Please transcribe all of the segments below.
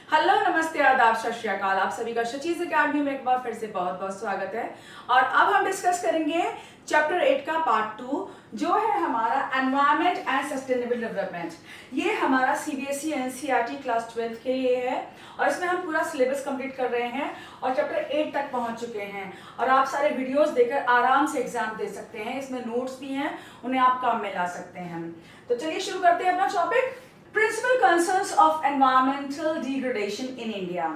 Hello, नमस्ते, आदाब, सत श्री अकाल। आप सभी का शचीज अकेडमी में एक बार फिर से बहुत बहुत स्वागत है। और अब हम डिस्कस करेंगे चैप्टर 8 का पार्ट 2, जो है हमारा एनवायरमेंट एंड सस्टेनेबल डेवलपमेंट। ये हमारा सीबीएसई एनसीईआरटी क्लास 12 के लिए है और इसमें हम पूरा सिलेबस कंप्लीट कर रहे हैं और चैप्टर 8 तक पहुंच चुके हैं। और आप सारे वीडियोस देखकर आराम से एग्जाम दे सकते हैं। इसमें नोट्स भी हैं, उन्हें आप काम में ला सकते हैं। तो चलिए शुरू करते हैं अपना topic, principal concerns of environmental degradation in India.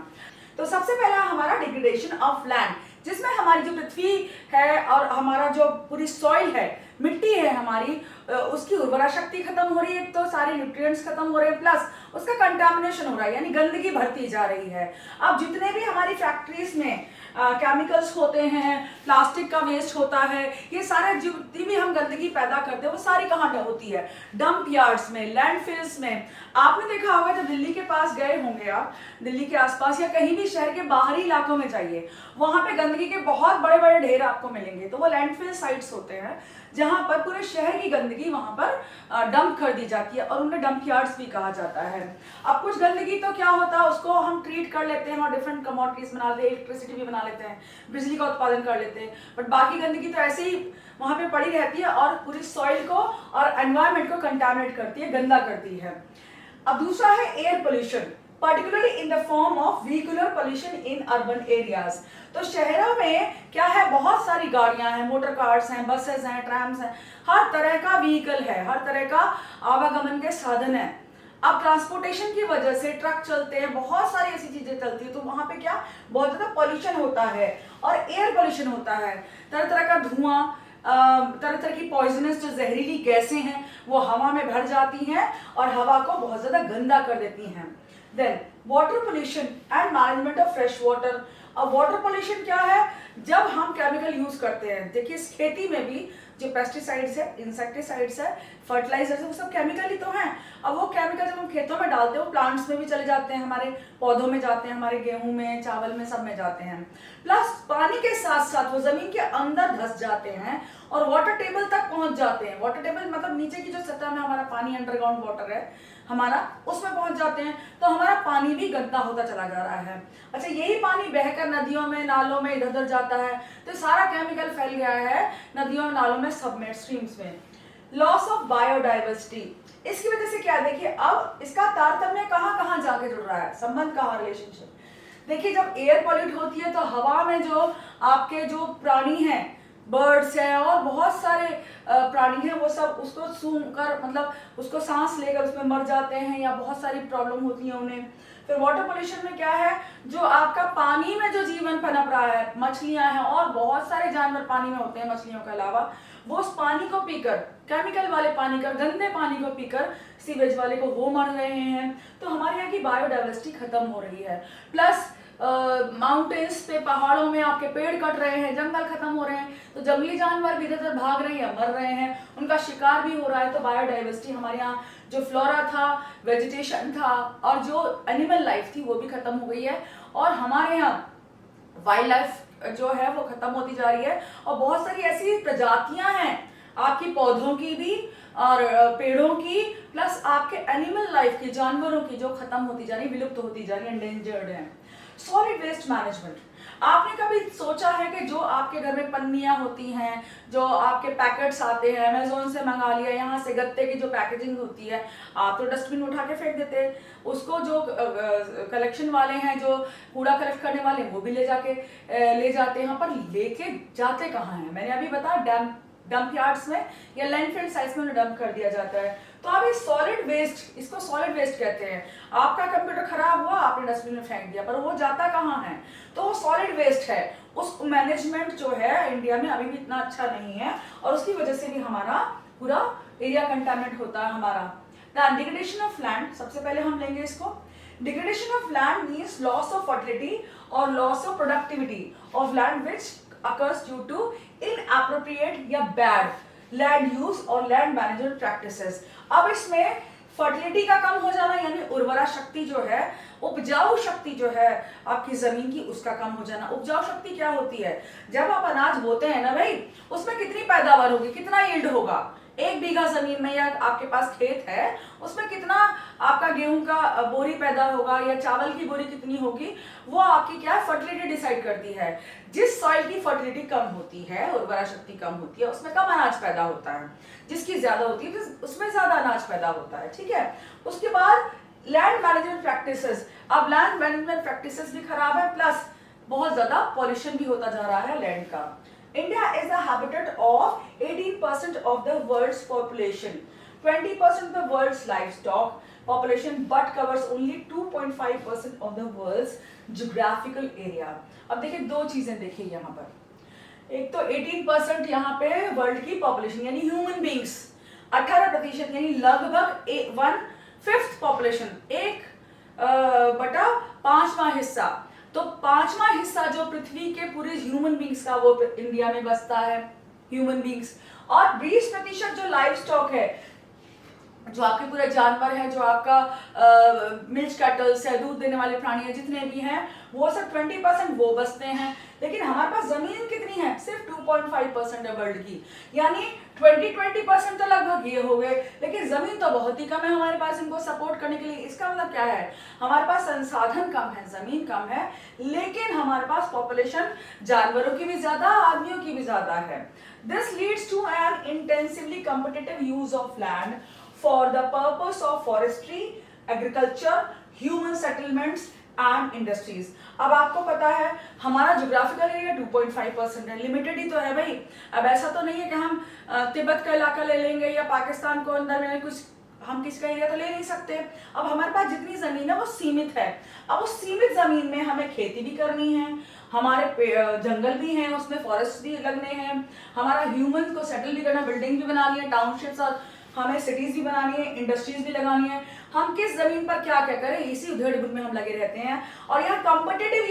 तो सबसे पहला हमारा डिग्रेडेशन ऑफ लैंड, जिसमें हमारी जो पृथ्वी है और हमारा जो पूरी सॉइल है, मिट्टी है हमारी, उसकी उर्वरा शक्ति खत्म हो रही है। तो सारे न्यूट्रिएंट्स खत्म हो रहे हैं, प्लस उसका कंटामिनेशन हो रहा है, यानी गंदगी भरती जा रही है। अब जितने भी हमारी फैक्ट्रीज में केमिकल्स होते हैं, प्लास्टिक का वेस्ट होता है, ये सारे जितनी भी हम गंदगी पैदा करते हैं वो सारी कहाँ होती है? डंप यार्ड्स में, लैंडफिल्स में। आपने देखा होगा जब दिल्ली के पास गए होंगे आप, दिल्ली के आसपास या कहीं भी शहर के बाहरी इलाकों में जाइए, वहां पे गंदगी के बहुत बड़े बड़े ढेर आपको मिलेंगे। तो वो लैंडफिल साइट्स होते हैं जहां पर पूरे शहर की गंदगी वहां पर डंप कर दी जाती है और उन्हें डंप यार्ड्स भी कहा जाता है। अब कुछ गंदगी तो क्या होता है, उसको हम ट्रीट कर लेते हैं और डिफरेंट कमोडिटीज बना लेते हैं, इलेक्ट्रिसिटी भी बना लेते हैं, बिजली का उत्पादन कर लेते हैं। बट बाकी गंदगी तो ऐसे ही वहां पे पड़ी रहती है और पूरी सॉइल को और एनवायरमेंट को कंटामिनेट करती है, गंदा करती है। अब दूसरा है air pollution, particularly in the form of vehicular pollution in urban areas। तो शहरों में क्या है, बहुत सारी गाड़ियां हैं, मोटर कार्स हैं, बसेस हैं, ट्रैम्स हैं, हर तरह का व्हीकल है, हर तरह का आवागमन के साधन है। अब ट्रांसपोर्टेशन की वजह से ट्रक चलते हैं, बहुत सारी ऐसी चीजें चलती है, तो वहां पे क्या बहुत ज्यादा पॉल्यूशन होता है और एयर पॉल्यूशन होता है। तरह तरह का धुआं, तरह तरह की पॉइजनस जो जहरीली गैसें हैं वो हवा में भर जाती हैं और हवा को बहुत ज्यादा गंदा कर देती हैं। Then water pollution and management of fresh water. अब वाटर पोल्यूशन क्या है, जब हम केमिकल यूज करते हैं, देखिए इस खेती में भी जो पेस्टिसाइड्स है, इंसेक्टिसाइड्स है, फर्टिलाइजर्स है, वो सब केमिकल ही तो हैं। अब वो केमिकल जब हम खेतों में डालते हैं वो प्लांट्स में भी चले जाते हैं, हमारे पौधों में जाते हैं, हमारे गेहूं में, चावल में, सब में जाते हैं। प्लस पानी के साथ साथ वो जमीन के अंदर धस जाते हैं और वाटर टेबल तक पहुंच जाते हैं। वाटर टेबल मतलब नीचे की जो सतह में हमारा पानी, अंडरग्राउंड वाटर है हमारा, उसमें पहुंच जाते हैं, तो हमारा पानी भी गंदा होता चला जा रहा है। अच्छा, यही पानी बहकर नदियों में, नालों में इधर उधर जाता है, तो सारा केमिकल फैल गया है नदियों, नालों में, सब में, स्ट्रीम्स में। लॉस ऑफ बायोडाइवर्सिटी, इसकी वजह से क्या, देखिए अब इसका तारतम्य कहाँ कहाँ जाके जुड़ रहा है, संबंध कहाँ, रिलेशनशिप। देखिए जब एयर पॉल्यूट होती है तो हवा में जो आपके जो प्राणी हैं, बर्ड्स हैं और बहुत सारे प्राणी हैं, वो सब उसको सूंघ कर, मतलब उसको सांस लेकर उसमें मर जाते हैं या बहुत सारी प्रॉब्लम होती है उन्हें। फिर वाटर पोल्यूशन में क्या है, जो आपका पानी में जो जीवन पनप रहा है, मछलियां हैं और बहुत सारे जानवर पानी में होते हैं मछलियों के अलावा, वो उस पानी को पीकर, केमिकल वाले पानी का, गंदे पानी को पीकर, सीवेज वाले को वो मर रहे हैं। तो हमारे यहाँ की बायोडाइवर्सिटी खत्म हो रही है। प्लस माउंटेन्स पे, पहाड़ों में आपके पेड़ कट रहे हैं, जंगल खत्म हो रहे हैं, तो जंगली जानवर भी इधर भाग रहे हैं, मर रहे हैं, उनका शिकार भी हो रहा है। तो बायोडाइवर्सिटी, हमारे यहाँ जो फ्लोरा था, वेजिटेशन था और जो एनिमल लाइफ थी वो भी खत्म हो गई है और हमारे यहाँ वाइल्ड लाइफ जो है वो खत्म होती जा रही है। और बहुत सारी ऐसी प्रजातियां हैं आपकी, पौधों की भी और पेड़ों की, प्लस आपके एनिमल लाइफ की, जानवरों की, जो खत्म होती जा रही, विलुप्त होती जा रही, एंडेंजर्ड है। सॉलिड वेस्ट मैनेजमेंट, आपने कभी सोचा है कि जो आपके घर में पन्नियां होती हैं, जो आपके पैकेट्स आते हैं, अमेज़न से मंगा लिया, यहाँ से गत्ते की जो पैकेजिंग होती है, आप तो डस्टबिन में उठा के फेंक देते हैं उसको, जो कलेक्शन वाले हैं, जो कूड़ा कलेक्ट करने वाले, वो भी ले जाते हैं, पर लेके जाते कहाँ हैं? मैंने अभी बताया डंप यार्ड्स में या लैंडफिल साइट्स में डंप कर दिया जाता है। तो अब ये सॉलिड वेस्ट, इसको सॉलिड वेस्ट कहते हैं। आपका कंप्यूटर खराब हुआ, आपने डस्टबिन में फेंक दिया, पर वो जाता कहाँ है? तो वो सॉलिड वेस्ट है। उस मैनेजमेंट जो है इंडिया में अभी भी इतना अच्छा नहीं है और उसकी वजह से भी हमारा पूरा एरिया कंटामिनेट होता है हमारा। डिग्रेडेशन ऑफ लैंड, सबसे पहले हम लेंगे इसको। Degradation of land means loss of fertility और loss of productivity of land which occurs due to inappropriate या bad land use और land management practices। अब इसमें फर्टिलिटी का कम हो जाना, यानी उर्वरा शक्ति जो है, उपजाऊ शक्ति जो है आपकी जमीन की, उसका कम हो जाना। उपजाऊ शक्ति क्या होती है, जब आप अनाज बोते हैं ना भाई, उसमें कितनी पैदावार होगी, कितना यील्ड होगा, 1 बीघा जमीन में या आपके पास खेत है, उसमें कितना आपका गेहूं का बोरी पैदा होगा या चावल की बोरी कितनी होगी, वो आपकी क्या फर्टिलिटी डिसाइड करती है। जिस सॉइल की फर्टिलिटी कम होती है, उर्वरा शक्ति कम होती है, उसमें कम अनाज पैदा होता है, जिसकी ज्यादा होती है उसमें ज्यादा अनाज पैदा होता है। ठीक है, उसके बाद लैंड मैनेजमेंट प्रैक्टिसेस। अब लैंड मैनेजमेंट प्रैक्टिसेस भी खराब है, प्लस बहुत ज्यादा पॉल्यूशन भी होता जा रहा है लैंड का। India is the habitat of 18% of the world's population, 20% of the world's livestock population, but covers only 2.5% of the world's geographical area। अब देखिए दो चीजें देखिए यहाँ पर, एक तो 18% यहाँ पे वर्ल्ड की पॉपुलेशन यानी ह्यूमन बींग्स, 18% यानी लगभग 1/5 पॉपुलेशन, 1/5वां हिस्सा। तो 5वां हिस्सा जो पृथ्वी के पूरे ह्यूमन बींग्स का वो इंडिया में बसता है, ह्यूमन बींग्स। और 20% जो लाइव स्टॉक है, जो आपके पूरे जानवर हैं, जो आपका मिल्क कैटल्स है, दूध देने वाले प्राणी है, जितने भी हैं, वो सब 20% वो बसते हैं। लेकिन हमारे पास जमीन कितनी है? सिर्फ 2.5% है वर्ल्ड की, यानी 20% तो लगभग ये हो गए, लेकिन जमीन तो बहुत ही कम है हमारे पास इनको सपोर्ट करने के लिए। इसका मतलब क्या है? हमारे पास संसाधन कम है, जमीन कम है, लेकिन हमारे पास पॉपुलेशन जानवरों की भी ज्यादा, आदमियों की भी ज्यादा है। This leads to an intensively competitive use of land for the purpose of forestry, agriculture, human settlements and industries। अब आपको पता है हमारा ज्योग्राफिकल एरिया 2.5% है, लिमिटेड ही तो है भाई। अब ऐसा तो नहीं है कि हम तिब्बत का इलाका ले लेंगे या पाकिस्तान को अंदर में कुछ, हम किसका एरिया तो ले नहीं सकते। अब हमारे पास जितनी जमीन है वो सीमित है। अब उस सीमित जमीन में हमें खेती भी करनी है, हमारे जंगल भी हैं, उसमें फॉरेस्ट भी लगने हैं, हमारा ह्यूमन को सेटल भी करना, बिल्डिंग भी बनानी है, टाउनशिप्स और हमें सिटीज भी बनानी है, इंडस्ट्रीज भी लगानी है। हम किस जमीन पर क्या क्या करें, इसी उधेड़-बुन में हम लगे रहते हैं। और यहाँ कॉम्पिटिटिव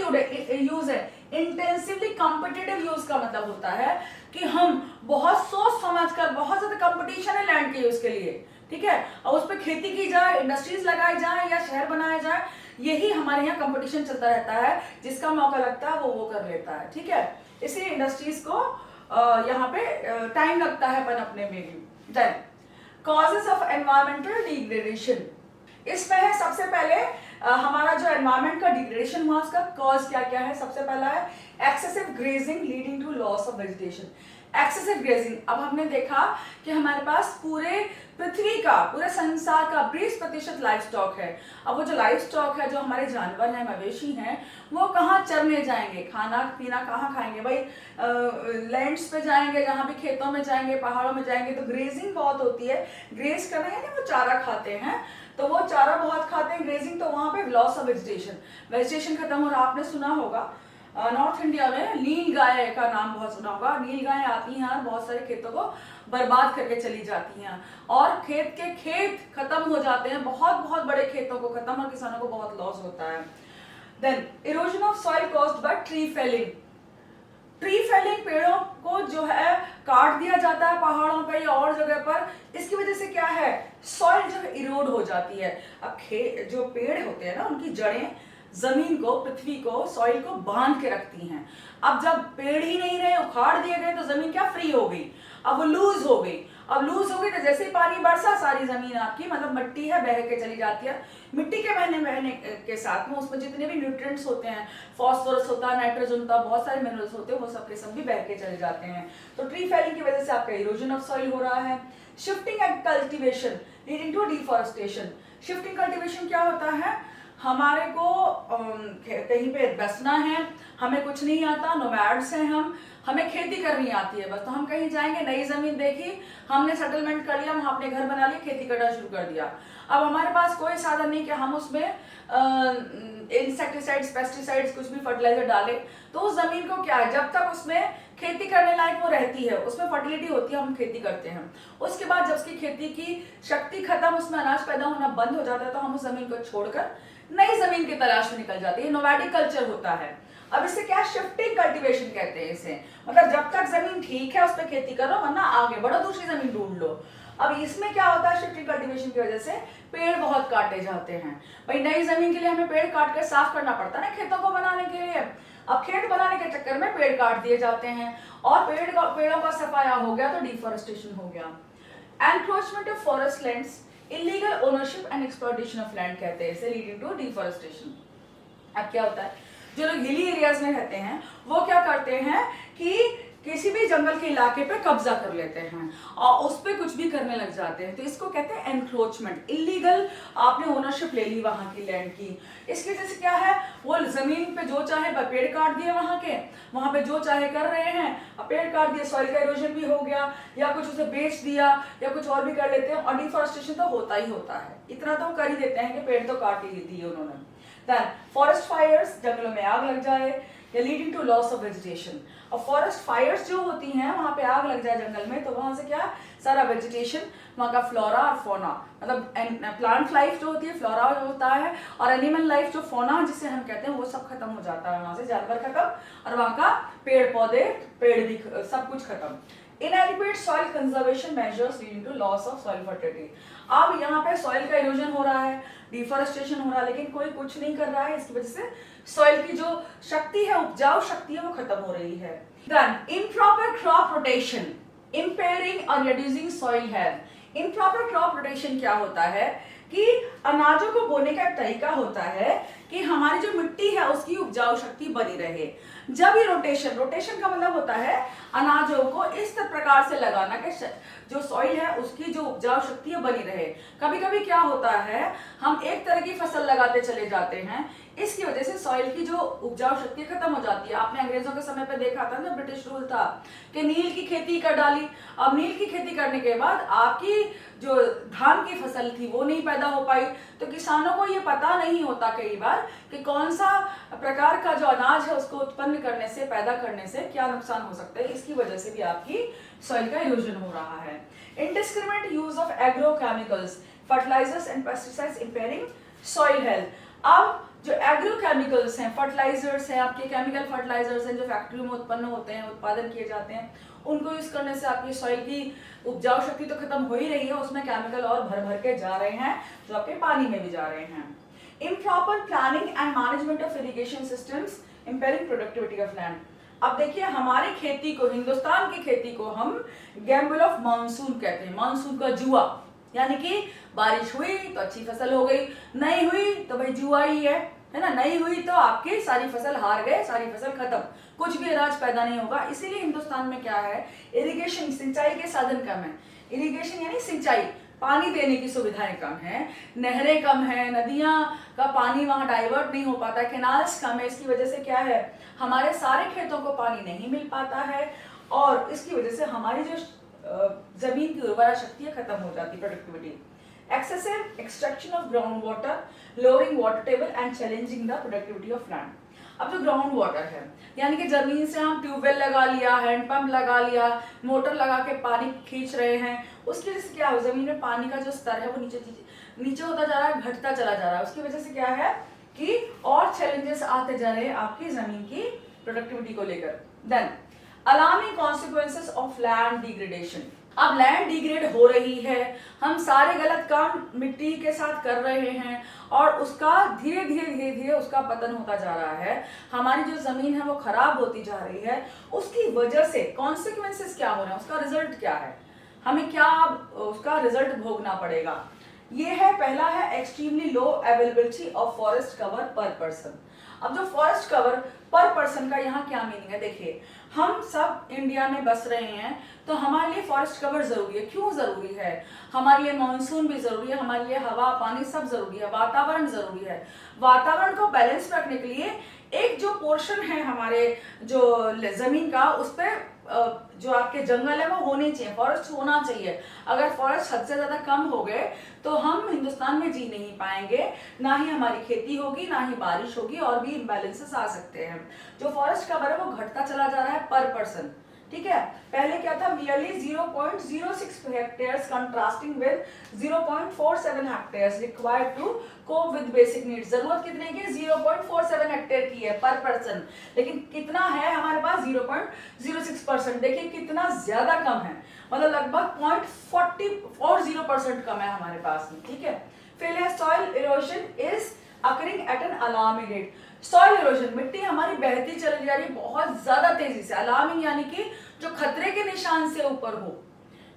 यूज है, इंटेंसिवली कॉम्पिटिटिव यूज का मतलब होता है कि हम बहुत सोच समझ कर, बहुत ज्यादा कंपटीशन है लैंड के यूज के लिए, ठीक है, और उस पर खेती की जाए, इंडस्ट्रीज लगाई जाए या शहर बनाया जाए, यही हमारे यहाँ कंपटीशन चलता रहता है। जिसका मौका लगता है वो कर लेता है, ठीक है। इसलिए इंडस्ट्रीज को यहाँ पे टाइम लगता है पनपने में भी। Then causes of environmental degradation, इसमें है सबसे पहले हमारा जो एनवायरमेंट का डिग्रेडेशन हुआ उसका कॉज क्या क्या है। सबसे पहला है excessive grazing leading to loss of vegetation. Excessive grazing, अब हमने देखा कि हमारे पास पूरे पृथ्वी का, पूरे संसार का 20% लाइफ स्टॉक है। अब वो जो लाइफ स्टॉक है, जो हमारे जानवर हैं, मवेशी हैं, वो कहाँ चरने जाएंगे, खाना पीना कहाँ खाएंगे भाई? लैंड्स पे जाएंगे, जहाँ भी खेतों में जाएंगे, पहाड़ों में जाएंगे, तो ग्रेजिंग बहुत होती है। ग्रेज करना है ना, वो चारा खाते हैं, तो वो चारा बहुत खाते हैं, ग्रेजिंग, तो वहां पे लॉस ऑफ वेजिटेशन, वेजिटेशन खत्म हो रहा। आपने सुना होगा नॉर्थ इंडिया में नील गाय का नाम बहुत सुना होगा। नील गाय आती हैं और बहुत सारे खेतों को बर्बाद करके चली जाती हैं, और खेत के खेत खत्म हो जाते हैं, बहुत बहुत बड़े खेतों को खत्म, और किसानों को बहुत लॉस होता है। Then erosion of soil caused by tree felling. Tree felling, पेड़ों को जो है काट दिया जाता है पहाड़ों पे या और जगह पर, इसकी वजह से क्या है, सॉइल जो है इरोड हो जाती है। अब जो पेड़ होते हैं ना, उनकी जड़ें जमीन को, पृथ्वी को, सॉइल को बांध के रखती हैं। अब जब पेड़ ही नहीं रहे, उखाड़ दिए गए, तो जमीन क्या फ्री हो गई, अब वो लूज हो गई। अब लूज हो गई तो जैसे ही पानी बरसा, सारी जमीन आपकी, मतलब मिट्टी है, बह के चली जाती है। मिट्टी के बहने के साथ में उसमें जितने भी न्यूट्रिएंट्स होते हैं, फॉस्फोरस होता है, नाइट्रोजन होता है, बहुत सारे मिनरल्स होते हैं, वो सब के सब भी बह के चले जाते हैं। तो ट्री फेलिंग की वजह से आपका इरोजन ऑफ सॉइल हो रहा है। Shifting and cultivation leading to deforestation. Shifting cultivation क्या होता है, हमारे को कहीं पे बसना है, हमें कुछ नहीं आता, नोमैड्स हैं हम, हमें खेती करनी आती है बस, तो हम कहीं जाएंगे, नई जमीन देखी, हमने सेटलमेंट कर लिया, वहां अपने घर बना लिए, खेती करना शुरू कर दिया। अब हमारे पास कोई साधन नहीं कि हम उसमें इंसेक्टिसाइड्स, पेस्टिसाइड्स, कुछ भी फर्टिलाइजर डालें, तो उस जमीन को क्या है, जब तक उसमें खेती करने लायक वो रहती है, उसमें फर्टिलिटी होती है, हम खेती करते हैं। उसके बाद जब उसकी खेती की शक्ति खत्म, उसमें अनाज पैदा होना बंद हो जाता है, तो हम उस जमीन को छोड़कर नई जमीन की तलाश में निकल जाते हैं। नोमैडिक कल्चर होता है। अब इसे क्या शिफ्टिंग कल्टीवेशन कहते हैं इसे, मतलब जब तक जमीन ठीक है उस पर खेती करो, वरना आगे बढ़ो, दूसरी जमीन ढूंढ लो। अब इसमें क्या होता है, शिफ्टिंग कल्टीवेशन की वजह से पेड़ बहुत काटे जाते हैं। भाई नई जमीन के लिए हमें पेड़ काट कर साफ करना पड़ता है ना खेतों को बनाने के लिए। अब खेत बनाने के चक्कर में पेड़ काट दिए जाते हैं, और पेड़ों का सफाया हो गया तो डिफॉरेस्टेशन हो गया। Encroachment of forest lands, illegal ownership and exploitation of land कहते हैं इसे, लीडिंग टू डिफॉरेस्टेशन। अब क्या होता है, जो लोग हिली एरियाज में रहते हैं वो क्या करते हैं कि किसी भी जंगल के इलाके पे कब्जा कर लेते हैं और उस पे कुछ भी करने लग जाते हैं, तो इसको कहते हैं एनक्रोचमेंट। इलीगल आपने ओनरशिप ले ली वहां की लैंड की, इसकी वजह से क्या है, वो जमीन पे जो चाहे पेड़ काट दिए, वहां पे जो चाहे कर रहे हैं, अब पेड़ काट दिए, सॉइल का इरोजन भी हो गया, या कुछ उसे बेच दिया या कुछ और भी कर लेते हैं, और डिफॉरेस्टेशन तो होता ही होता है, इतना तो कर ही देते हैं कि पेड़ तो काट ही दिए उन्होंने। देन फॉरेस्ट फायर्स, जंगलों में आग लग जाए, या leading to loss of vegetation. और फॉरेस्ट फायर्स जो होती हैं, वहां पे आग लग जाए जंगल में, तो वहां से क्या, सारा वेजिटेशन, वहां का फ्लोरा और फोना, मतलब प्लांट लाइफ जो होती है, फ्लोरा जो होता है, और एनिमल लाइफ जो फोना जिसे हम कहते हैं, वो सब खत्म हो जाता है, वहां से जानवर खत्म, और वहां का पेड़ पौधे, पेड़ भी सब कुछ खत्म। inadequate soil conservation measures leading to loss of soil fertility। अब यहाँ पे सॉइल का इरोजन हो रहा है, डिफॉरेस्टेशन हो रहा है, लेकिन कोई कुछ नहीं कर रहा है, इसकी वजह से सॉइल की जो शक्ति है, उपजाऊ शक्ति है, वो खत्म हो रही है। Then improper crop rotation, impairing or reducing soil health। improper crop rotation क्या होता है कि अनाजों को बोने का एक तरीका होता है कि हमारी जो मिट्टी है उसकी उपजाऊ शक्ति बनी रहे। जब ये रोटेशन का मतलब होता है अनाजों को इस प्रकार से लगाना कि जो सॉइल है उसकी जो उपजाऊ शक्ति है बनी रहे। कभी कभी क्या होता है, हम एक तरह की फसल लगाते चले जाते हैं, इसकी वजह से सॉइल की जो उपजाऊ शक्ति खत्म हो जाती है। आपने अंग्रेजों के समय पे देखा था, जब ब्रिटिश रूल था, कि नील की खेती कर डाली। अब नील की खेती करने के बाद आपकी जो धान की फसल थी वो नहीं पैदा हो पाई, तो किसानों को ये पता नहीं होता कई बार कि कौन सा प्रकार का जो अनाज है उसको उत्पन्न करने से, पैदा करने से क्या नुकसान हो सकता है। इसकी वजह से भी आपकी सॉइल का इरोजन हो रहा है। Indiscriminate use of agrochemicals, fertilisers and pesticides impairing soil health. अब जो एग्रोकेमिकल्स हैं, फर्टिलाइजर्स हैं, आपके केमिकल फर्टिलाइजर्स हैं जो फैक्ट्रियों में उत्पन्न होते हैं, उत्पादन किए जाते हैं, उनको यूज करने से आपकी सॉइल की उपजाऊ शक्ति तो खत्म हो ही रही है, उसमें केमिकल और भर भर के जा रहे हैं जो आपके पानी में भी जा रहे हैं। Improper planning and management of irrigation systems impairing productivity of land. अब देखिए, हमारी खेती को, हिंदुस्तान की खेती को हम गैम्बल ऑफ मानसून कहते हैं, मानसून का जुआ, यानी कि बारिश हुई तो अच्छी फसल हो गई, नहीं हुई तो भाई जुआ ही है ना, नहीं हुई तो आपकी सारी फसल हार गए, सारी फसल खत्म, कुछ भी अनाज पैदा नहीं होगा। इसीलिए हिंदुस्तान में क्या है, इरिगेशन, सिंचाई के साधन कम है। इरिगेशन यानी सिंचाई, पानी देने की सुविधाएं कम है, नहरें कम है, नदियां का पानी वहां डाइवर्ट नहीं हो पाता, कैनाल्स कम है। इसकी वजह से क्या है, हमारे सारे खेतों को पानी नहीं मिल पाता है, और इसकी वजह से हमारी जो जमीन की उर्वरा शक्ति खत्म हो जाती है, productivity. Excessive extraction of groundwater, lowering water table and challenging the productivity of land। अब जो ग्राउंड वाटर है, यानी कि जमीन से हम ट्यूबवेल लगा लिया, हैंडपंप लगा लिया, मोटर लगा के पानी खींच रहे हैं, उसकी वजह से क्या हो, जमीन में पानी का जो स्तर है वो नीचे होता जा रहा है, घटता चला जा रहा है। उसकी वजह से क्या है कि और चैलेंजेस आते जा रहे हैं आपकी जमीन की प्रोडक्टिविटी को लेकर। Then alarming consequences of land degradation. अब लैंड डिग्रेड हो रही है, हम सारे गलत काम मिट्टी के साथ कर रहे हैं, और उसका धीरे धीरे उसका पतन होता जा रहा है, हमारी जो जमीन है वो खराब होती जा रही है। उसकी वजह से कॉन्सिक्वेंसेस क्या हो रहे हैं, उसका रिजल्ट क्या है, हमें क्या उसका रिजल्ट भोगना पड़ेगा। ये है, पहला है extremely low availability of forest cover पर पर्सन। अब जो फॉरेस्ट कवर पर पर्सन का यहाँ क्या मीनिंग है, देखिए, हम सब इंडिया में बस रहे हैं, तो हमारे लिए फॉरेस्ट कवर जरूरी है। क्यों जरूरी है, हमारे लिए मानसून भी जरूरी है, हमारे लिए हवा पानी सब जरूरी है, वातावरण जरूरी है। वातावरण को बैलेंस रखने के लिए एक जो पोर्शन है हमारे जो जमीन का, उस पर जो आपके जंगल है वो होने चाहिए, फॉरेस्ट होना चाहिए। अगर फॉरेस्ट हद से ज्यादा कम हो गए तो हम हिंदुस्तान में जी नहीं पाएंगे, ना ही हमारी खेती होगी, ना ही बारिश होगी, और भी इम्बैलेंसेस आ सकते हैं। जो फॉरेस्ट कवर है वो घटता चला जा रहा है पर पर्सन, ठीक है। पहले क्या था, merely 0.06 hectares contrasting with 0.47 hectares required to cope with basic needs. जरूरत कितने की, 0.47 हेक्टेयर की है पर पर्सन, लेकिन कितना है हमारे पास, 0.06%। देखिए कितना ज्यादा कम है, मतलब लगभग 0.40% कम है हमारे पास में, ठीक है। फिर है soil erosion is occurring at an alarming rate. Soil erosion, मिट्टी हमारी बहती चली जा रही है बहुत ज्यादा तेजी से। अलार्मिंग यानी कि जो खतरे के निशान से ऊपर हो,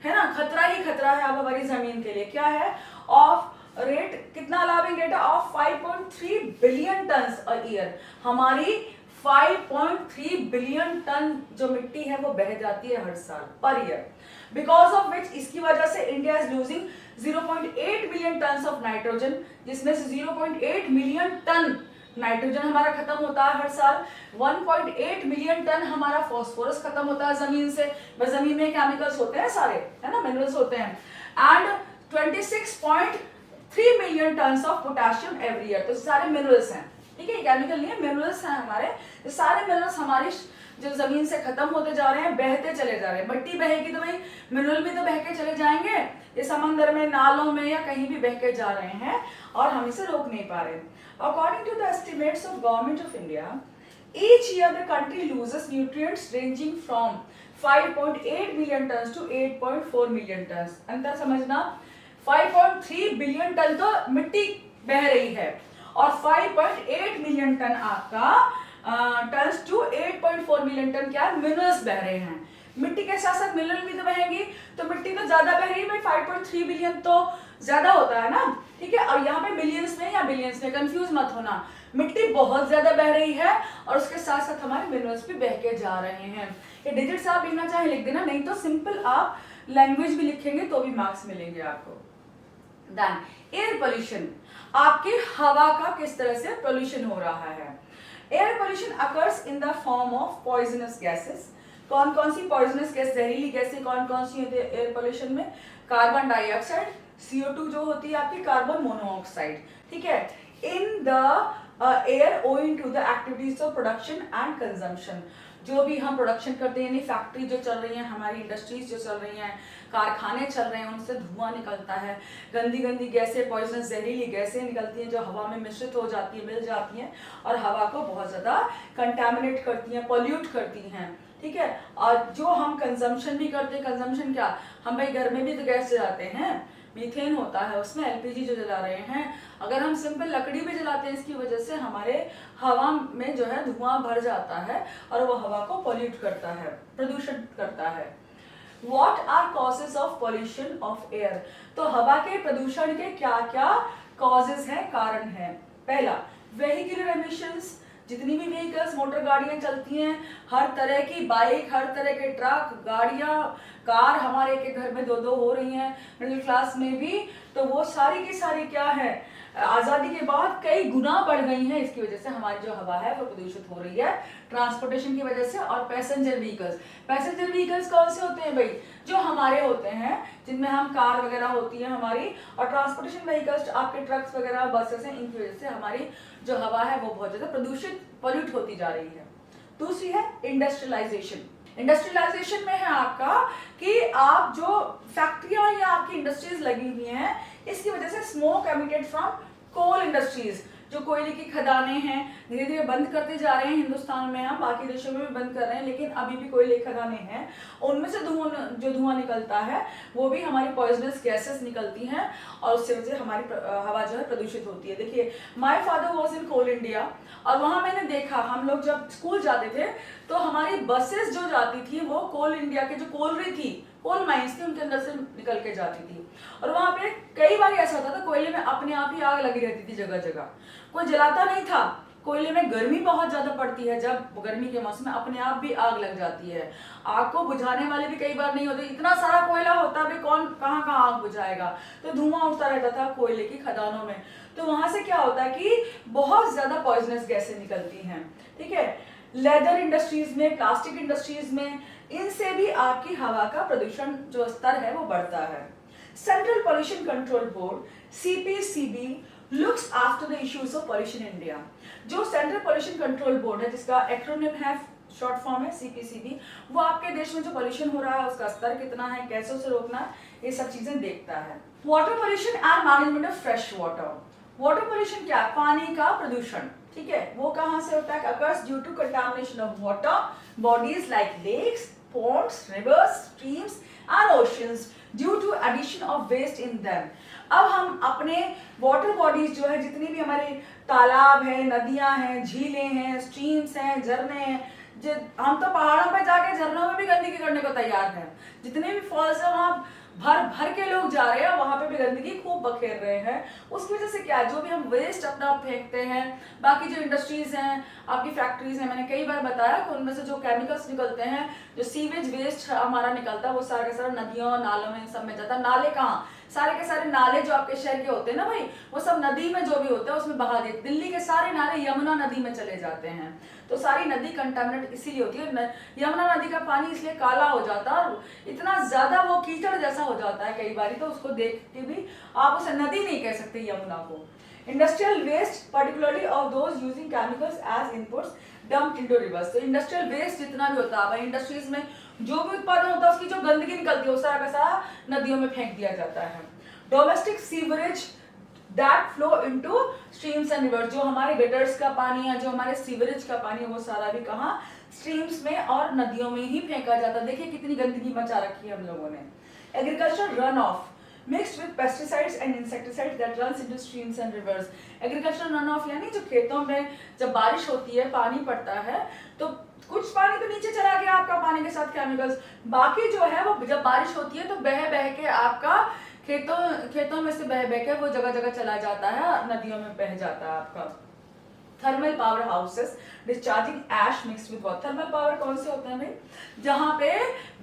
है ना, खतरा ही खतरा है अब हमारी जमीन के लिए। क्या है? ऑफ रेट, कितना अलाउिंग रेट है? Of 5.3 billion tonne a year. हमारी 5.3 बिलियन टन जो मिट्टी है वो बह जाती है हर साल, per year. Because of which, इसकी वजह से India is losing 0.8 million tonne of nitrogen, जिसमें से 0.8 मिलियन टन नाइट्रोजन हमारा खत्म होता है हर साल। 1.8 मिलियन टन हमारा फॉस्फोरस खत्म होता है जमीन से। बस जमीन में केमिकल्स होते हैं सारे, है ना, मिनरल्स होते हैं। And 26.3 million tonne of potassium every year. तो सारे मिनरल्स हैं, ठीक है, केमिकल नहीं है, मिनरल्स हैं हमारे। ये सारे मिनरल्स हमारी जो जमीन से खत्म होते जा रहे हैं, बहते चले जा रहे हैं। मिट्टी बहेगी तो भाई मिनरल भी तो बह के चले जाएंगे, ये समंदर में, नालों में या कहीं भी बह के जा रहे हैं और हम इसे रोक नहीं पा रहे। According to the estimates of Government of India, each year the country loses nutrients ranging from 5.8 million tons to 8.4 million tons. अंतर समझना, 5.3 बिलियन टन तो मिट्टी बह रही है और 5.8 मिलियन टन आपका टन्स टू 8.4 मिलियन टन क्या है? मिनरल्स बह रहे हैं। मिट्टी के साथ साथ मिनरल भी तो बहेंगी, तो मिट्टी तो ज्यादा बह रही है भाई, 5.3 बिलियन तो ज्यादा होता है ना, ठीक है। और यहाँ पे मिलियंस में या बिलियंस में कंफ्यूज मत होना, मिट्टी बहुत ज्यादा बह रही है और उसके साथ साथ हमारे मिनरल्स भी बह के जा रहे हैं। ये डिजिट्स आप लिखना चाहे लिख देना, नहीं तो सिंपल आप लैंग्वेज भी लिखेंगे तो भी मार्क्स मिलेंगे आपको। देन एयर पोल्यूशन, आपकी हवा का किस तरह से पोल्यूशन हो रहा है। Air pollution occurs in the form of poisonous gases. कौन कौन सी पॉइजनस गैस, जहरीली गैसें कौन कौन सी होती है एयर पोल्यूशन में? कार्बन डाइऑक्साइड, CO2 जो होती है आपकी, कार्बन मोनोऑक्साइड, ठीक है, in the air owing to the activities of production and consumption. जो भी हम प्रोडक्शन करते हैं, यानी फैक्ट्री जो चल रही है, हमारी इंडस्ट्रीज जो चल रही हैं, कारखाने चल रहे हैं, उनसे धुआं निकलता है, गंदी गंदी गैसें, पॉइजनस जहरीली गैसें निकलती हैं जो हवा में मिश्रित हो जाती है, मिल जाती हैं और हवा को बहुत ज़्यादा कंटेमिनेट करती हैं, पॉल्यूट करती हैं, ठीक है। और जो हम कंजम्पशन भी करते हैं, कंजम्पशन क्या, हम भाई घर में भी तो गैस जलाते हैं, मीथेन होता है उसमें, LPG जो जला रहे हैं, अगर हम सिंपल लकड़ी भी जलाते हैं, इसकी वजह से हमारे हवा में जो है धुआं भर जाता है और वो हवा को पॉल्यूट करता है, प्रदूषित करता है। What are causes of pollution of air? तो हवा के प्रदूषण के क्या क्या causes हैं, कारण हैं। पहला, vehicular emissions, जितनी भी व्हीकल्स, मोटर गाड़ियां चलती हैं, हर तरह की बाइक, हर तरह के ट्रक, गाड़ियां, कार हमारे के घर में दो दो हो रही हैं, मिडिल क्लास में भी, तो वो सारी की सारी क्या है, आज़ादी के बाद कई गुना बढ़ गई हैं। इसकी वजह से हमारी जो हवा है वो प्रदूषित हो रही है ट्रांसपोर्टेशन की वजह से। और पैसेंजर व्हीकल्स कौन से होते हैं भाई? जो हमारे होते हैं, जिनमें हम कार वगैरह होती है हमारी, और ट्रांसपोर्टेशन व्हीकल्स आपके ट्रक्स वगैरह, बसेस हैं, इनकी वजह से हमारी जो हवा है वो बहुत ज्यादा प्रदूषित, पॉल्यूट होती जा रही है। दूसरी है इंडस्ट्रियलाइजेशन। इंडस्ट्रियलाइजेशन में है आपका कि आप जो फैक्ट्रियां या आपकी इंडस्ट्रीज लगी हुई हैं, इसकी वजह से smoke emitted from coal industries, जो कोयले की खदानें हैं, धीरे धीरे बंद करते जा रहे हैं हिंदुस्तान में, हम बाकी देशों में भी बंद कर रहे हैं, लेकिन अभी भी कोयले की खदानें हैं, उनमें से जो धुआं निकलता है वो भी हमारी पॉइजनस गैसेस निकलती हैं और उससे वजह से हमारी हवा जो है प्रदूषित होती है। देखिए, my father was in Coal India, और वहां मैंने देखा, हम लोग जब स्कूल जाते थे तो हमारी बसेस जो जाती थी वो कोल इंडिया के जो कोलरी थी, कोल माइंस थी, उनके अंदर से निकल के जाती थी। और वहां पे कई बार ऐसा होता था, कोयले में अपने आप ही आग लगी रहती थी जगह जगह, कोई जलाता नहीं था। कोयले में गर्मी बहुत ज्यादा पड़ती है, जब गर्मी के मौसम में अपने आप भी आग लग जाती है। आग को बुझाने वाले भी कई बार नहीं होते, इतना सारा कोयला होता है, कौन कहाँ कहाँ आग बुझाएगा, तो धुआं उठता रहता था कोयले की खदानों में। तो वहां से क्या होता है कि बहुत ज्यादा पॉइजनस गैसें निकलती हैं, ठीक है। लेदर इंडस्ट्रीज में, प्लास्टिक इंडस्ट्रीज में, इनसे भी आपकी हवा का प्रदूषण जो स्तर है वो बढ़ता है। Central pollution control board CPCB looks after the issues of pollution in India. जो सेंट्रल पोल्यूशन कंट्रोल बोर्ड है, जिसका एक्रोनिम है, शॉर्ट फॉर्म है CPCB, वो आपके देश में जो पोल्यूशन हो रहा है उसका स्तर कितना है, कैसे उसे रोकना है, ये सब चीजें देखता है। Water pollution and management of fresh water. Water pollution क्या है? पानी का प्रदूषण, ठीक है। वो कहां से होता है? Occurs due to contamination of water bodies like lakes, ponds, rivers, streams and oceans due to addition of waste in them। अब हम अपने वाटर बॉडीज जो है, जितनी भी हमारे तालाब हैं, नदियां हैं, झीलें हैं, स्ट्रीम्स हैं, झरने हैं, हम तो पहाड़ों पे जाके झरनों में भी गंदगी करने को तैयार हैं। जितने भी फॉल्स है वहां भर भर के लोग जा रहे हैं, वहां पे भी गंदगी खूब बखेर रहे हैं। उसकी वजह से क्या है, जो भी हम वेस्ट अपना फेंकते हैं, बाकी जो इंडस्ट्रीज हैं, आपकी फैक्ट्रीज हैं, मैंने कई बार बताया कि उनमें से जो केमिकल्स निकलते हैं, जो सीवेज वेस्ट हमारा निकलता है, वो सारा का सारा नदियों नालों में सब में जाता है। नाले कहाँ, सारे के सारे नाले जो आपके शहर के होते हैं ना भाई, वो सब नदी में जो भी होता है उसमें बहा देते। दिल्ली के सारे नाले यमुना नदी में चले जाते हैं, तो सारी नदी कंटामिनेट इसीलिए होती है। यमुना नदी का पानी इसलिए काला हो जाता है और इतना ज्यादा वो कीचड़ जैसा हो जाता है कई बार, तो उसको देख के भी आप उसे नदी नहीं कह सकते यमुना को। Industrial waste particularly of those using chemicals as inputs dumped into rivers. तो इंडस्ट्रियल वेस्ट जितना भी होता है, इंडस्ट्रीज में जो भी उत्पादन होता है उसकी जो गंदगी निकलती है वो सारा का सारा नदियों में फेंक दिया जाता है। Domestic sewerage that flow into streams and reverse, जो हमारे गटर्स का पानी है, जो हमारे सीवरेज का पानी है, वो सारा भी कहाँ, स्ट्रीम्स में और नदियों में ही फेंका जाता है। देखिए कितनी गंदगी मचा रखी है हम लोगों ने। Agriculture run of mixed with pesticides and insecticides that runs into streams and rivers। Agriculture run of यानी जो खेतों में जब बारिश होती है, पानी पड़ता है, तो कुछ पानी तो नीचे चला गया आपका पानी के साथ केमिकल्स, बाकी जो है वो जब बारिश होती है तो बह बह के आपका खेतों में से बह बह के वो जगह जगह चला जाता है, नदियों में बह जाता है आपका। Thermal power houses discharging ash mixed with water. Thermal power कौन से होते हैं भाई, जहां पे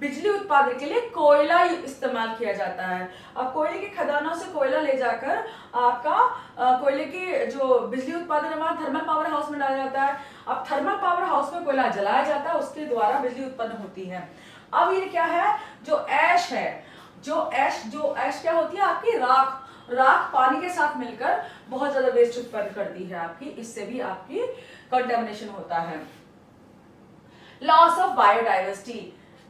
बिजली उत्पादन के लिए कोयला इस्तेमाल किया जाता है। अब कोयले की खदानों से कोयला ले जाकर आपका कोयले की जो बिजली उत्पादन है वहां थर्मल पावर हाउस में डाला जाता है। अब थर्मल पावर हाउस में कोयला जलाया जाता है, उसके द्वारा बिजली उत्पन्न होती है। अब ये क्या है, जो ऐश है, जो ऐश क्या होती है, आपकी राख पानी के साथ मिलकर बहुत ज्यादा वेस्ट उत्पन्न करती है आपकी, इससे भी आपकी कंटामिनेशन होता है। लॉस ऑफ बायोडाइवर्सिटी,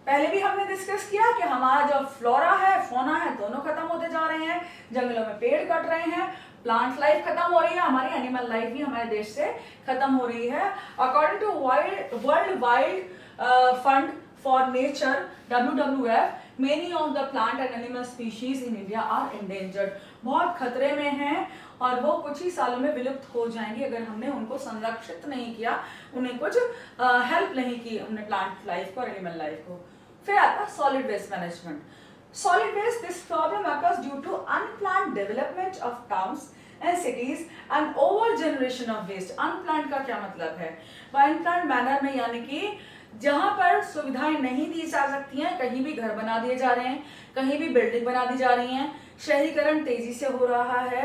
पहले भी हमने डिस्कस किया कि हमारा जो फ्लोरा है, फोना है, दोनों खत्म होते जा रहे हैं, जंगलों में पेड़ कट रहे हैं, प्लांट लाइफ खत्म हो रही है, हमारी एनिमल लाइफ भी हमारे देश से खत्म हो रही है। According to World Wild Fund for Nature WWF, many of the plant and animal species in India are endangered, बहुत खतरे में हैं और वो कुछ ही सालों में विलुप्त हो जाएंगी अगर हमने उनको संरक्षित नहीं किया, उन्हें कुछ हेल्प नहीं की हमने प्लांट लाइफ को और एनिमल लाइफ को। फिर आता है solid waste management. Solid waste, this problem occurs due to unplanned development of towns and cities and over generation of waste। unplanned का क्या मतलब है, unplanned manner में यानी कि जहां पर सुविधाएं नहीं दी जा सकती हैं, कहीं भी घर बना दिए जा रहे हैं, कहीं भी बिल्डिंग बना दी जा रही हैं, शहरीकरण तेजी से हो रहा है।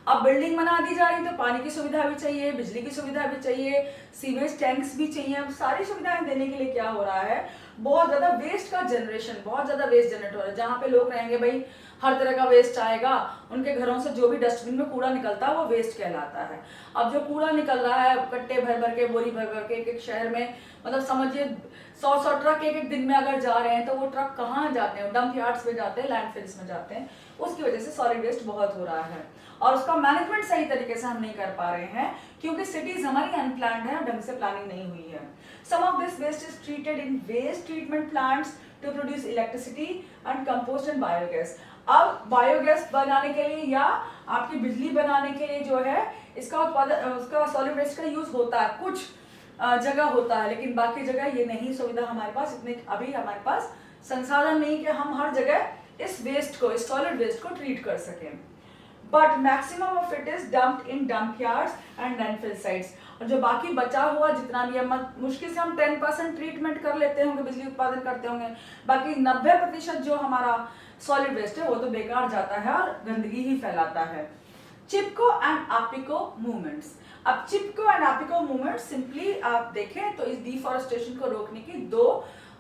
अब बिल्डिंग बना दी जा रही है तो पानी की सुविधा भी चाहिए, बिजली की सुविधा भी चाहिए, सीवेज टैंक्स भी चाहिए। अब सारी सुविधाएं देने के लिए क्या हो रहा है, बहुत ज्यादा वेस्ट का जनरेशन, बहुत ज्यादा वेस्ट जनरेट हो रहा है। जहाँ पे लोग रहेंगे भाई हर तरह का वेस्ट आएगा, उनके घरों से जो भी डस्टबिन में कूड़ा निकलता है वो वेस्ट कहलाता है। अब जो कूड़ा निकल रहा है कट्टे भर भर के, बोरी भर भर के, एक शहर में मतलब समझिए 100 ट्रक एक दिन में अगर जा रहे हैं तो वो ट्रक कहाँ जाते हैं, डंप यार्ड्स में जाते हैं, लैंडफिल्स में जाते हैं। उसकी वजह से सॉलिड वेस्ट बहुत हो रहा है और उसका मैनेजमेंट सही तरीके से हम नहीं कर पा रहे हैं क्योंकि सिटीज हमारी अनप्लान्ड है, ढंग से प्लानिंग नहीं हुई है। Some of this waste is treated in waste treatment plants to produce electricity and compost and biogas. अब बायोगैस बनाने के लिए या आपकी बिजली बनाने के लिए जो है इसका उत्पादन, उसका सॉलिड वेस्ट का यूज होता है, कुछ जगह होता है, लेकिन बाकी जगह ये नहीं सुविधा हमारे पास, इतने अभी हमारे पास संसाधन नहीं कि हम हर जगह इस वेस्ट को, इस सॉलिड वेस्ट को ट्रीट कर सकें। But maximum of it is dumped in dump yards and landfill sites. और जो बाकी बचा हुआ जितना भी है, मुश्किल से हम 10% ट्रीटमेंट कर लेते होंगे, बिजली उत्पादन करते होंगे, बाकी 90% जो हमारा सॉलिड वेस्ट है वो तो बेकार जाता है और गंदगी ही फैलाता है। चिपको एंड एपिको मूवमेंट्स। अब चिपको एंड एपिको मूवमेंट सिंपली आप देखें तो इस डिफॉरेस्टेशन को रोकने की दो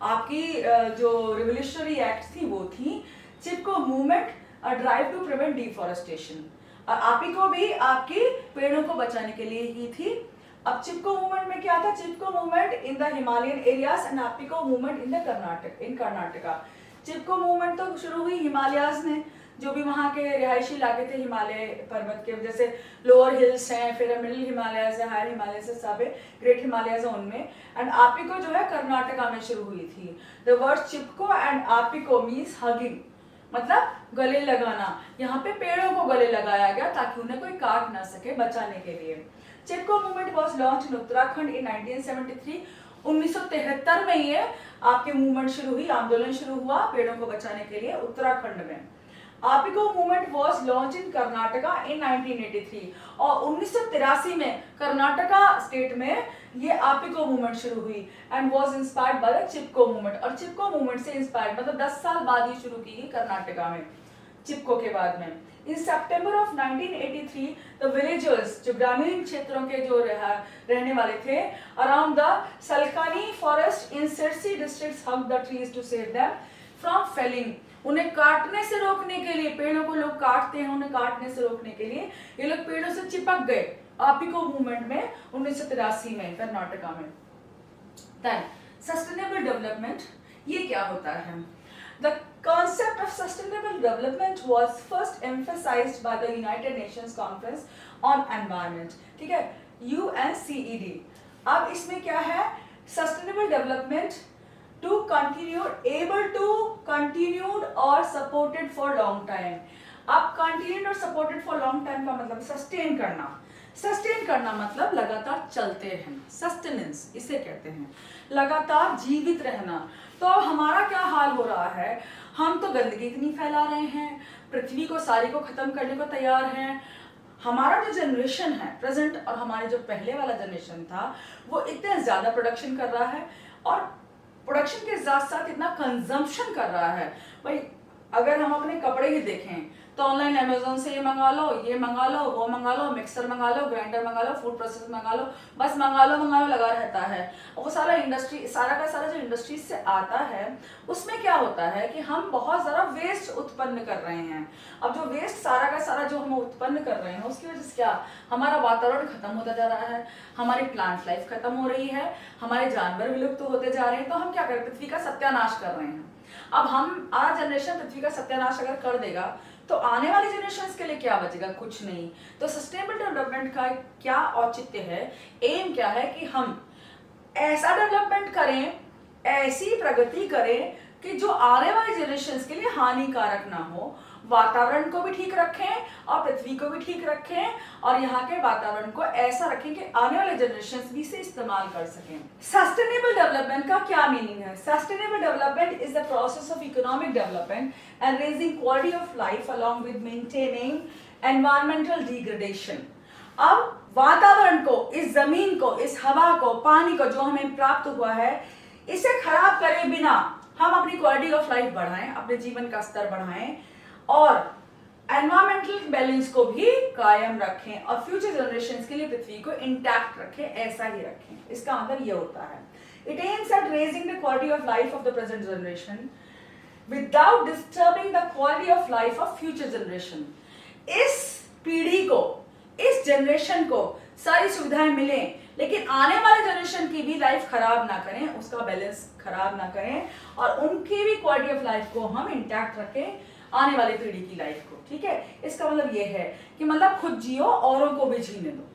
आपकी जो रिवोल्यूशनरी एक्ट थी वो थी। Chipko movement drive to prevent deforestation और एपिको भी आपकी पेड़ों को बचाने के लिए ही थी। अब चिपको मूवमेंट में क्या था, Chipko movement in the Himalayan areas and Appiko movement in the Karnataka. Chipko movement तो शुरू हुई हिमालयाज में, जो भी वहाँ के रिहायशी इलाके थे हिमालय पर्वत के, जैसे लोअर हिल्स हैं, फिर मिडिल हिमालयस है, हायर हिमालयस है, सब ग्रेट हिमालयस है उनमें। एंड एपिको जो है कर्नाटका में शुरू हुई थी। The word Chipko and Appiko means hugging, मतलब गले लगाना। यहाँ पे पेड़ों को गले लगाया गया ताकि उन्हें कोई काट ना सके, बचाने के लिए। Chipko movement was launch in Uttarakhand in 1973 1973 में ये आपके मूवमेंट शुरू हुई, आंदोलन शुरू हुआ पेड़ों को बचाने के लिए उत्तराखंड में। Appiko movement was launch in Karnataka in 1983 और 1983 में कर्नाटका स्टेट में ये आपिको मूवमेंट शुरू हुई and was inspired by the Chipko movement. और चिपको मूवमेंट से इंस्पायर्ड मतलब 10 साल बाद ही शुरू की गई कर्नाटका में, चिपको के बाद में। In September of 1983 the villagers, जो ग्रामीण क्षेत्रों के जो रहने वाले थे, around the Salkani forest in Sirsi districts hug the trees to save them from felling. उन्हें काटने से रोकने के लिए, पेड़ों को लोग काटते हैं, उन्हें काटने से रोकने के लिए ये लोग पेड़ों से चिपक गए आपिको मूवमेंट में 1983 में कर्नाटका में। देन सस्टेनेबल डेवलपमेंट, ये क्या होता है? The concept of sustainable development was first emphasized by the United Nations Conference on Environment, ठीक है, UNCED। अब इसमें क्या है? Sustainable development to continue, able to continued or supported for long time। अब continued और supported for long time का मतलब sustain करना। सस्टेन करना मतलब लगातार चलते रहना, सस्टेनेंस इसे कहते हैं, लगातार जीवित रहना। तो हमारा क्या हाल हो रहा है? हम तो गंदगी इतनी फैला रहे हैं, पृथ्वी को सारी को खत्म करने को तैयार हैं। हमारा जो जनरेशन है प्रेजेंट और हमारे जो पहले वाला जनरेशन था वो इतने ज्यादा प्रोडक्शन कर रहा है और प्रोडक्शन के साथ साथ इतना कंजम्पशन कर रहा है। भाई अगर हम अपने कपड़े ही देखें तो ऑनलाइन अमेजोन से ये मंगा लो, ये मंगा लो, वो मंगा लो, मिक्सर मंगा लो, ग्राइंडर मंगा लो, फूड प्रोसेसर मंगा लो, बस मंगा लो लगा रहता है। और वो सारा इंडस्ट्री, सारा का सारा जो इंडस्ट्रीज से आता है उसमें क्या होता है कि हम बहुत ज़्यादा वेस्ट उत्पन्न कर रहे हैं। अब जो वेस्ट सारा का सारा जो हम उत्पन्न कर रहे हैं उसकी वजह से क्या, हमारा वातावरण खत्म होता जा रहा है, हमारी प्लांट लाइफ खत्म हो रही है, हमारे जानवर विलुप्त होते जा रहे हैं। तो हम क्या करें? पृथ्वी का सत्यानाश कर रहे हैं। अब हम आज जनरेशन पृथ्वी का सत्यानाश अगर कर देगा तो आने वाली जनरेशन के लिए क्या बचेगा? कुछ नहीं। तो सस्टेनेबल डेवलपमेंट का क्या औचित्य है, एम क्या है कि हम ऐसा डेवलपमेंट करें, ऐसी प्रगति करें कि जो आने वाली जनरेशन के लिए हानिकारक ना हो, वातावरण को भी ठीक रखें और पृथ्वी को भी ठीक रखें और यहाँ के वातावरण को ऐसा रखें कि आने वाले जनरेशन भी इसे इस्तेमाल कर सकें। सस्टेनेबल डेवलपमेंट का क्या मीनिंग है? Sustainable development is the process of economic development and raising quality of life along with maintaining environmental degradation. अब वातावरण को, इस जमीन को, इस हवा को, पानी को जो हमें प्राप्त हुआ है, इसे खराब करे बिना हम अपनी क्वालिटी ऑफ लाइफ बढ़ाएं, अपने जीवन का स्तर बढ़ाएं और एनवायरमेंटल बैलेंस को भी कायम रखें और फ्यूचर जनरेशंस के लिए पृथ्वी को इंटैक्ट रखें, ऐसा ही रखें। इसका मतलब ये होता है, it aims at raising the quality of life of the present generation without disturbing the quality of life of future generation. इस पीढ़ी को, इस जनरेशन को सारी सुविधाएं मिलें लेकिन आने वाले जनरेशन की भी लाइफ खराब ना करें, उसका बैलेंस खराब ना करें और उनकी भी क्वालिटी ऑफ लाइफ को हम इंटैक्ट रखें, आने वाली पीढ़ी की लाइफ को। ठीक है, इसका मतलब ये है कि मतलब खुद जियो, औरों को भी जीने दो।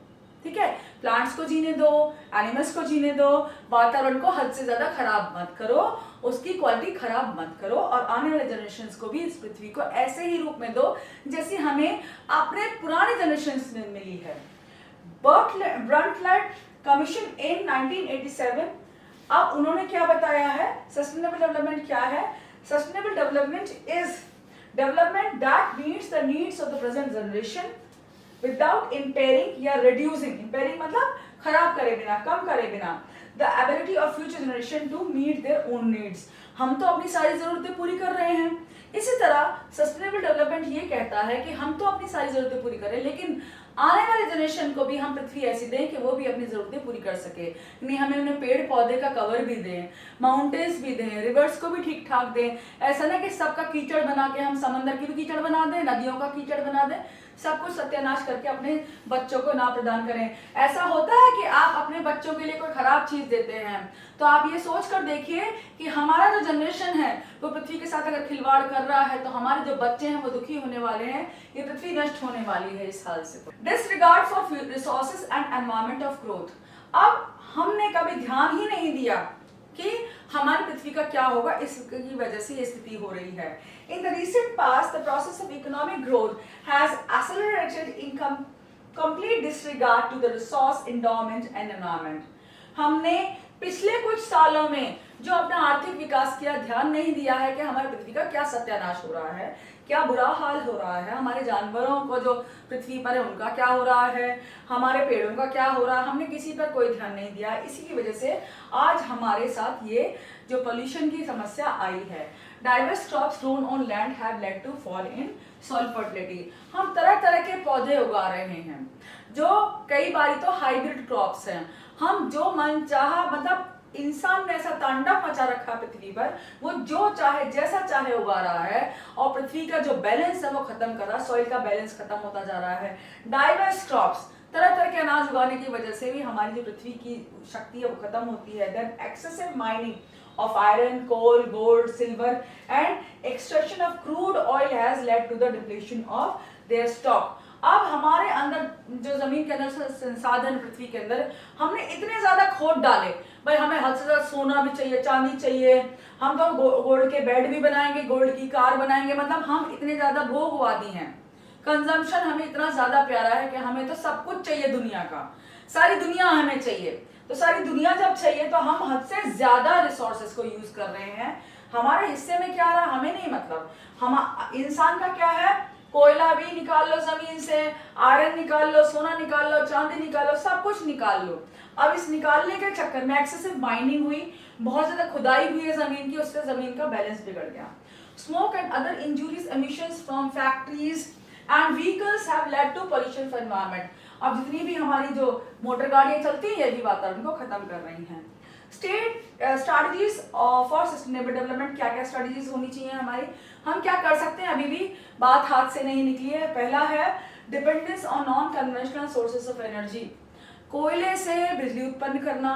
ठीक है, प्लांट्स को जीने दो, एनिमल्स को जीने दो, वातावरण को हद से ज्यादा खराब मत करो, उसकी क्वालिटी खराब मत करो और आने वाले जनरेशंस को भी इस पृथ्वी को ऐसे ही रूप में दो जैसे हमें अपने पुराने जनरेशंस में मिली है। ब्रंटलेट कमीशन इन 1987, अब उन्होंने क्या बताया है? सस्टेनेबल डेवलपमेंट क्या है? Sustainable development is development that meets the needs of the present generation without impairing या रिड्यूसिंग, इम्पेयरिंग मतलब खराब करे बिना, कम करे बिना, the ability of future generation to meet their own needs. हम तो अपनी सारी जरूरतें पूरी कर रहे हैं, इसी तरह सस्टेनेबल डेवलपमेंट ये कहता है कि हम तो अपनी सारी जरूरतें पूरी करें लेकिन आने वाले जनरेशन को भी हम पृथ्वी ऐसी दें कि वो भी अपनी जरूरतें पूरी कर सके। नहीं, हमें उन्हें पेड़ पौधे का कवर भी दें, माउंटेन्स भी दें, रिवर्स को भी ठीक ठाक दें। ऐसा ना कि सबका कीचड़ बना के हम समंदर की भी कीचड़ बना दें, नदियों का कीचड़ बना दें, सब कुछ सत्यानाश करके अपने बच्चों को ना प्रदान करें। ऐसा होता है कि आप अपने बच्चों के लिए कोई खराब चीज देते हैं तो आप ये सोच कर देखिए कि हमारा जो जनरेशन है वो पृथ्वी के साथ अगर खिलवाड़ कर रहा है तो हमारे जो बच्चे हैं वो दुखी होने वाले हैं, ये पृथ्वी नष्ट होने वाली है इस हाल से। Disregard for resources and environment of growth. अब हमने कभी ध्यान ही नहीं दिया कि हमारी पृथ्वी का क्या होगा, इसकी वजह से ये स्थिति हो रही है। In the recent past, the process of economic growth has accelerated in complete disregard to the resource endowment and environment. हमने पिछले कुछ सालों में जो अपना आर्थिक विकास किया, ध्यान नहीं दिया है कि हमारी पृथ्वी का क्या सत्यानाश हो रहा है, क्या बुरा हाल हो रहा है, हमारे जानवरों को जो पृथ्वी पर है उनका क्या हो रहा है, हमारे पेड़ों का क्या हो रहा है, हमने किसी पर कोई ध्यान नहीं दिया। इसी की वजह से आज हमारे साथ ये जो पोल्यूशन की समस्या आई है। Diverse crops grown on land have led to fall in soil fertility. हम तरह तरह के पौधे उगा रहे हैं जो कई बारी तो हाइब्रिड क्रॉप्स हैं। हम जो मन चाहा, मतलब इंसान ने ऐसा तांडव मचा रखा पृथ्वी पर, वो जो चाहे जैसा चाहे उगा रहा है और पृथ्वी का जो बैलेंस है वो खत्म कर रहा है, सॉइल का बैलेंस खत्म होता जा रहा है। डाइवर्स क्रॉप्स, तरह तरह के अनाज उगाने की वजह से भी हमारी जो पृथ्वी की शक्ति है वो खत्म होती है। Then excessive mining of iron, coal, gold, silver and extraction of crude oil has led to the depletion of their stock. अब हमारे अंदर जो जमीन के अंदर संसाधन पृथ्वी के अंदर हमने इतने ज्यादा खोद डाले, भाई हमें हद से ज्यादा सोना भी चाहिए, चांदी चाहिए, हम तो गोल्ड के बेड भी बनाएंगे, गोल्ड की कार बनाएंगे, मतलब हम इतने ज्यादा भोगवादी हैं। कंजम्पशन हमें इतना ज्यादा प्यारा है कि हमें तो सब कुछ चाहिए दुनिया का, सारी दुनिया हमें चाहिए। तो सारी दुनिया जब चाहिए तो हम हद से ज्यादा रिसोर्सेज को यूज कर रहे हैं। हमारे हिस्से में क्या आ रहा है हमें नहीं मतलब। हम इंसान का क्या है, कोयला भी निकाल लो जमीन से, आयरन निकाल लो, सोना निकाल लो, चांदी निकाल लो, सब कुछ निकाल लो। अब इस निकालने के चक्कर में एक्सेसिव माइनिंग हुई, बहुत ज्यादा खुदाई हुई है जमीन की, उससे जमीन का बैलेंस बिगड़ गया। Smoke and other injurious emissions from factories and vehicles have led to pollution for environment. अब जितनी भी हमारी जो मोटर गाड़ियां चलती हैं ये भी वातावरण को खत्म कर रही हैं। State strategies for sustainable development, क्या क्या स्ट्रैटेजीज होनी चाहिए हमारी, हम क्या कर सकते हैं, अभी भी बात हाथ से नहीं निकली है। पहला है dependence on non conventional sources of energy. कोयले से बिजली उत्पन्न करना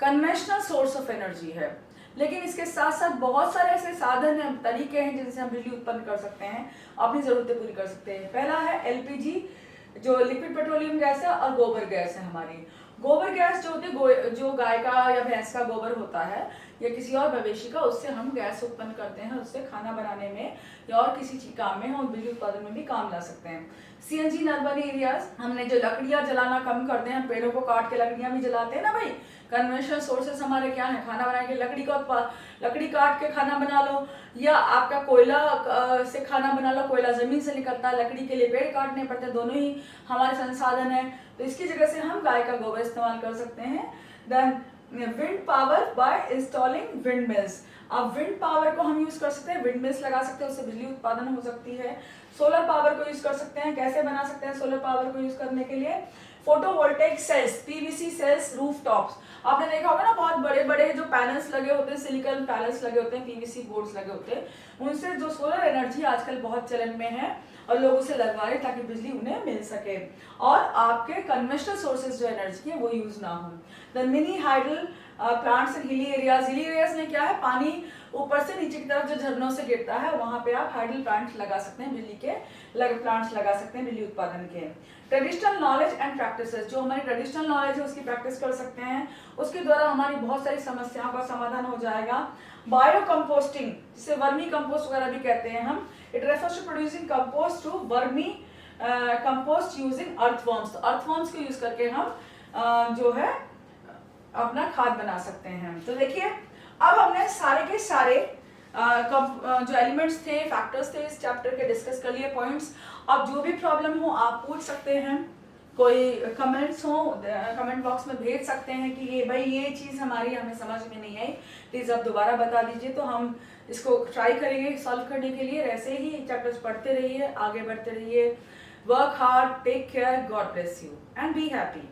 कन्वेंशनल सोर्स ऑफ एनर्जी है, लेकिन इसके साथ साथ बहुत सारे ऐसे साधन हैं, तरीके हैं जिनसे हम बिजली उत्पन्न कर सकते हैं, अपनी जरूरतें पूरी कर सकते हैं। पहला है एलपीजी जो लिक्विड पेट्रोलियम गैस है, और गोबर गैस है हमारी। गोबर गैस जो होती है, जो गाय का या भैंस का गोबर होता है या किसी और मवेशी का, उससे हम गैस उत्पन्न करते हैं, उससे खाना बनाने में या और किसी चीज काम में हम बिजली उत्पादन में भी काम ला सकते हैं। सीएनजी इन अर्बन एरियाज, हमने जो लकड़ियां जलाना कम कर दें, हम पेड़ों को काट के लकड़ियां भी जलाते हैं ना भाई। कन्वेंशनल सोर्सेस हमारे क्या है, खाना बनाने के लकड़ी काट के खाना बना लो, या आपका कोयला से खाना बना लो, कोयला जमीन से निकलता है, लकड़ी के लिए पेड़ काटने पड़ते हैं, दोनों ही हमारे संसाधन है। तो इसकी जगह से हम गाय का गोबर इस्तेमाल कर सकते हैं। Then wind power by installing wind mills. अब विंड पावर को हम यूज कर सकते हैं, विंड मिल्स लगा सकते हैं, उससे बिजली उत्पादन हो सकती है। सोलर पावर को यूज कर सकते हैं, कैसे बना सकते हैं सोलर पावर को यूज करने के लिए, photovoltaic cells, PVC cells, roof tops. आपने देखा होगा ना, बहुत बड़े बड़े जो पैनल्स लगे होते हैं, सिलिकॉन पैनल्स लगे होते हैं, पीवीसी बोर्ड्स लगे होते हैं, उनसे जो सोलर एनर्जी आजकल बहुत चलन में है और लोग उसे लगवा रहे ताकि बिजली उन्हें मिल सके और आपके कन्वेंशनल सोर्सेज जो एनर्जी है वो यूज ना हो। The mini hydel plants in hilly areas. Hilly areas में क्या है, पानी ऊपर से नीचे की तरफ जो झरनों से गिरता है, वहां पे आप हाइडल प्लांट्स लगा सकते हैं, बिजली के प्लांट्स लगा सकते हैं बिजली उत्पादन के। ट्रेडिशनल नॉलेज एंड प्रैक्टिसेस, जो हमारी ट्रेडिशनल नॉलेज है उसकी प्रैक्टिस कर सकते हैं, उसके द्वारा हमारी बहुत सारी समस्याओं का समाधान हो जाएगा। बायो कंपोस्टिंग, जिसे वर्मी कंपोस्ट वगैरह भी कहते हैं हम, it refers to producing compost to vermi compost using earthworms. तो अर्थवर्म्स को यूज करके हम जो है अपना खाद बना सकते हैं। तो देखिए अब हमने सारे के सारे जो एलिमेंट्स थे, फैक्टर्स थे, इस चैप्टर के डिस्कस कर लिए पॉइंट्स। अब जो भी प्रॉब्लम हो आप पूछ सकते हैं, कोई कमेंट्स हो कमेंट बॉक्स में भेज सकते हैं कि ये भाई ये चीज़ हमें समझ में नहीं आई, प्लीज़ आप दोबारा बता दीजिए, तो हम इसको ट्राई करेंगे सॉल्व करने के लिए। ऐसे ही चैप्टर्स पढ़ते रहिए, आगे बढ़ते रहिए, work hard, take care, God bless you and be happy.